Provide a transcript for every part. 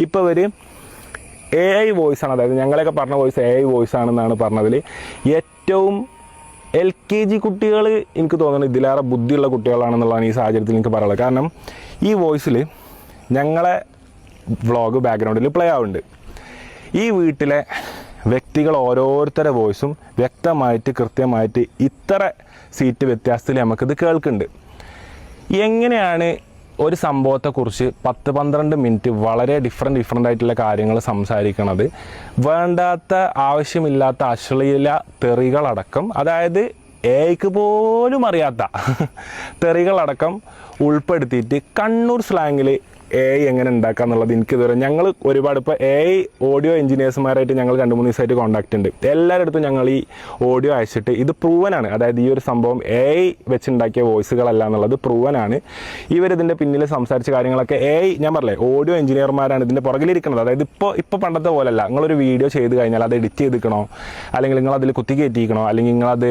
ഇപ്പോൾ ഇവർ AI വോയിസാണ്, അതായത് ഞങ്ങളൊക്കെ പറഞ്ഞ വോയിസ് AI വോയിസ് ആണെന്നാണ് പറഞ്ഞതിൽ ഏറ്റവും LKG കുട്ടികൾ എനിക്ക് തോന്നുന്നത് ഇതിലേറെ ബുദ്ധിയുള്ള കുട്ടികളാണെന്നുള്ളതാണ് ഈ സാഹചര്യത്തിൽ എനിക്ക് പറയാനുള്ളത്. കാരണം ഈ വോയിസിൽ ഞങ്ങളെ വ്ളോഗ് ബാക്ക്ഗ്രൗണ്ടിൽ പ്ലേ ആവുന്നുണ്ട്. ഈ വീട്ടിലെ വ്യക്തികൾ ഓരോരുത്തരുടെ വോയിസും വ്യക്തമായിട്ട് കൃത്യമായിട്ട് ഇത്ര സീറ്റ് വ്യത്യാസത്തിൽ നമുക്കിത് കേൾക്കുന്നുണ്ട്. എങ്ങനെയാണ് ഒരു സംഭവത്തെക്കുറിച്ച് 10-12 മിനിറ്റ് വളരെ ഡിഫറെൻ്റ് ആയിട്ടുള്ള കാര്യങ്ങൾ സംസാരിക്കണത്? വേണ്ടാത്ത ആവശ്യമില്ലാത്ത അശ്ലീല തെറികളടക്കം, അതായത് ഏക്ക് പോലും അറിയാത്ത തെറികളടക്കം ഉൾപ്പെടുത്തിയിട്ട് കണ്ണൂർ സ്ലാങ്ങിൽ AI എങ്ങനെ ഉണ്ടാക്കുക എന്നുള്ളത് എനിക്കിതുവരെ ഞങ്ങൾ ഒരുപാട് ഇപ്പോൾ AI ഓഡിയോ എഞ്ചിനീയേഴ്സുമാരായിട്ട് ഞങ്ങൾ 2-3 ദിവസമായിട്ട് കോൺടാക്റ്റ് ഉണ്ട്. എല്ലാവരുടെ അടുത്തും ഞങ്ങൾ ഈ ഓഡിയോ അയച്ചിട്ട് ഇത് പ്രൂവനാണ്, അതായത് ഈ ഒരു സംഭവം AI വെച്ചുണ്ടാക്കിയ വോയിസുകളല്ല എന്നുള്ളത് പ്രൂവനാണ്. ഇവരിതിൻ്റെ പിന്നിൽ സംസാരിച്ച കാര്യങ്ങളൊക്കെ AI, ഞാൻ പറഞ്ഞില്ലേ, ഓഡിയോ എഞ്ചിനീയർമാരാണ് ഇതിൻ്റെ പുറകിലിരിക്കുന്നത്. അതായത് ഇപ്പോൾ പണ്ടത്തെ പോലെയല്ല, നിങ്ങളൊരു വീഡിയോ ചെയ്ത് കഴിഞ്ഞാൽ അത് എഡിറ്റ് ചെയ്തിക്കണോ, അല്ലെങ്കിൽ നിങ്ങളതിൽ കുത്തിക്കയറ്റിക്കണോ, അല്ലെങ്കിൽ നിങ്ങളത്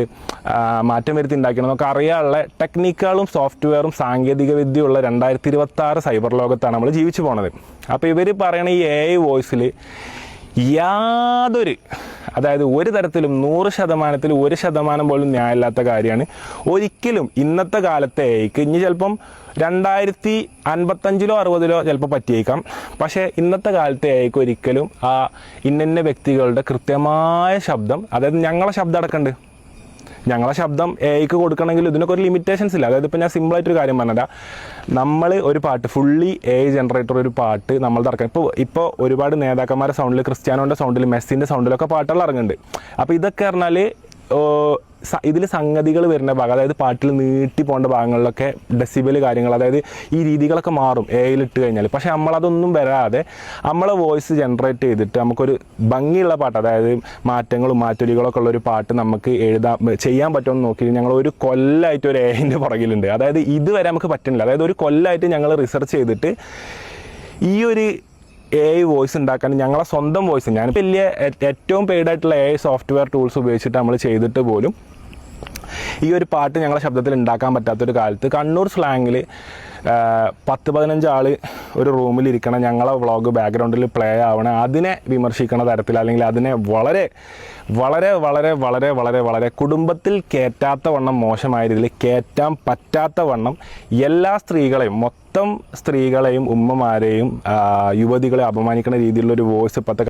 മാറ്റം വരുത്തി ഉണ്ടാക്കണം എന്നൊക്കെ അറിയാനുള്ള ടെക്നിക്കുകളും സോഫ്റ്റ്വെയറും സാങ്കേതിക വിദ്യയുള്ള 2026 സൈബർ ലോകത്താണ് നമ്മൾ ജീവിച്ചു പോണത്. അപ്പോൾ ഇവർ പറയണ ഈ AI വോയിസിൽ യാതൊരു, അതായത് ഒരു തരത്തിലും 100%-ൽ 1% പോലും ന്യായമില്ലാത്ത കാര്യമാണ്. ഒരിക്കലും ഇന്നത്തെ കാലത്തെ AIക്ക് ഇനി ചിലപ്പം 2055-ലോ 60-ലോ ചിലപ്പോൾ പറ്റിയേക്കാം. പക്ഷേ ഇന്നത്തെ കാലത്തെ AIക്ക് ഒരിക്കലും ആ ഇന്ന വ്യക്തികളുടെ കൃത്യമായ ശബ്ദം, അതായത് ഞങ്ങളെ ശബ്ദം അടക്കണ്ട്, ഞങ്ങളെ ശബ്ദം AIക്ക് കൊടുക്കണമെങ്കിൽ ഇതിനൊക്കെ ഒരു ലിമിറ്റേഷൻസ് ഇല്ല. അതായത് ഇപ്പോൾ ഞാൻ സിമ്പിളായിട്ടൊരു കാര്യം പറഞ്ഞുതരാം. നമ്മൾ ഒരു പാട്ട് ഫുള്ളി AI ജനറേറ്റർ ഒരു പാട്ട് നമ്മൾ ഇറക്കാം. ഇപ്പോൾ ഒരുപാട് നേതാക്കന്മാരുടെ സൗണ്ടിൽ, ക്രിസ്ത്യാനോൻ്റെ സൗണ്ടിൽ, മെസ്സിൻ്റെ സൗണ്ടിലൊക്കെ പാട്ടുകൾ ഇറങ്ങുന്നുണ്ട്. അപ്പോൾ ഇതൊക്കെ പറഞ്ഞാൽ ഇതിൽ സംഗതികൾ വരുന്ന ഭാഗം, അതായത് പാട്ടിൽ നീട്ടി പോകേണ്ട ഭാഗങ്ങളിലൊക്കെ ഡെസിബൽ കാര്യങ്ങൾ, അതായത് ഈ രീതികളൊക്കെ മാറും AI ഇട്ട് കഴിഞ്ഞാൽ. പക്ഷേ നമ്മളതൊന്നും വരാതെ നമ്മളെ വോയിസ് ജനറേറ്റ് ചെയ്തിട്ട് നമുക്കൊരു ഭംഗിയുള്ള പാട്ട്, അതായത് മാറ്റങ്ങളും മാറ്റൊലികളൊക്കെ ഉള്ളൊരു പാട്ട് നമുക്ക് ചെയ്യാൻ പറ്റുമെന്ന് നോക്കി ഞങ്ങൾ ഒരു കൊല്ലമായിട്ട് ഒരു AIൻ്റെ പുറകിലുണ്ട്. അതായത് ഇതുവരെ നമുക്ക് പറ്റുന്നില്ല. അതായത് ഒരു കൊല്ലമായിട്ട് ഞങ്ങൾ റിസർച്ച് ചെയ്തിട്ട് ഈ ഒരു AI വോയിസ് ഉണ്ടാക്കാൻ ഞങ്ങളെ സ്വന്തം വോയിസ്, ഞാൻ വലിയ ഏറ്റവും പെയ്ഡായിട്ടുള്ള AI സോഫ്റ്റ്വെയർ ടൂൾസ് ഉപയോഗിച്ചിട്ട് നമ്മൾ ചെയ്തിട്ട് പോലും ഈ ഒരു പാട്ട് ഞങ്ങളെ ശബ്ദത്തിൽ ഉണ്ടാക്കാൻ പറ്റാത്തൊരു കാലത്ത് കണ്ണൂർ സ്ലാങ്ങിൽ 10-15 ആൾ ഒരു റൂമിലിരിക്കണം, ഞങ്ങളെ വ്ളോഗ് ബാക്ക്ഗ്രൗണ്ടിൽ പ്ലേ ആവണം, അതിനെ വിമർശിക്കണ തരത്തിൽ, അല്ലെങ്കിൽ അതിനെ വളരെ വളരെ വളരെ വളരെ വളരെ വളരെ കുടുംബത്തിൽ കയറ്റാത്ത വണ്ണം മോശമായ രീതിയിൽ കയറ്റാൻ പറ്റാത്ത വണ്ണം എല്ലാ സ്ത്രീകളെയും, മൊത്തം സ്ത്രീകളെയും ഉമ്മമാരെയും യുവതികളെ അപമാനിക്കുന്ന രീതിയിലുള്ളൊരു വോയിസ് ഇപ്പോഴത്തെ